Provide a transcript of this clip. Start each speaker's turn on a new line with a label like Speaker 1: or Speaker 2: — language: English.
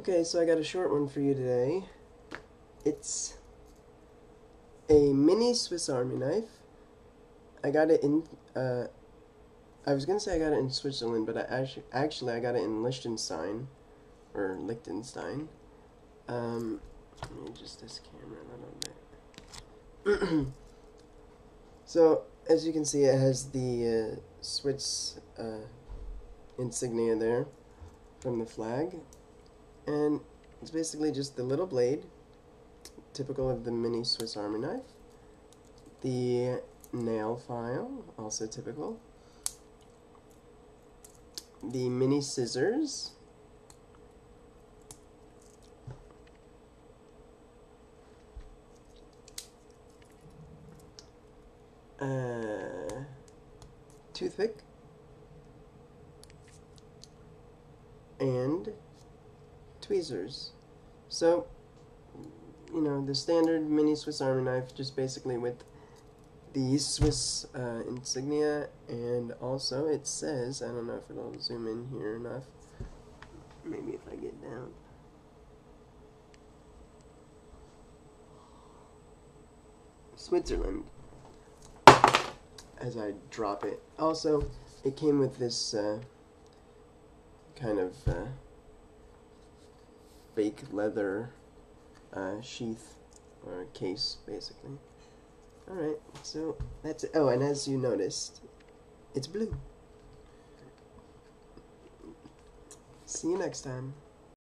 Speaker 1: Okay, so I got a short one for you today. It's a mini Swiss Army knife. I got it in, I was gonna say I got it in Switzerland, but I actually I got it in Liechtenstein, or Liechtenstein. Let me adjust this camera a little bit. So, as you can see, it has the Swiss insignia there from the flag. And it's basically just the little blade, typical of the mini Swiss Army knife. The nail file, also typical. The mini scissors. Toothpick. And tweezers. So, you know, the standard mini Swiss Army knife, just basically with the Swiss insignia, and also it says, I don't know if it'll zoom in here enough, maybe if I get down. Switzerland, as I drop it. Also, it came with this kind of fake leather sheath, or case, basically. Alright, so that's it. Oh, and as you noticed, it's blue. See you next time.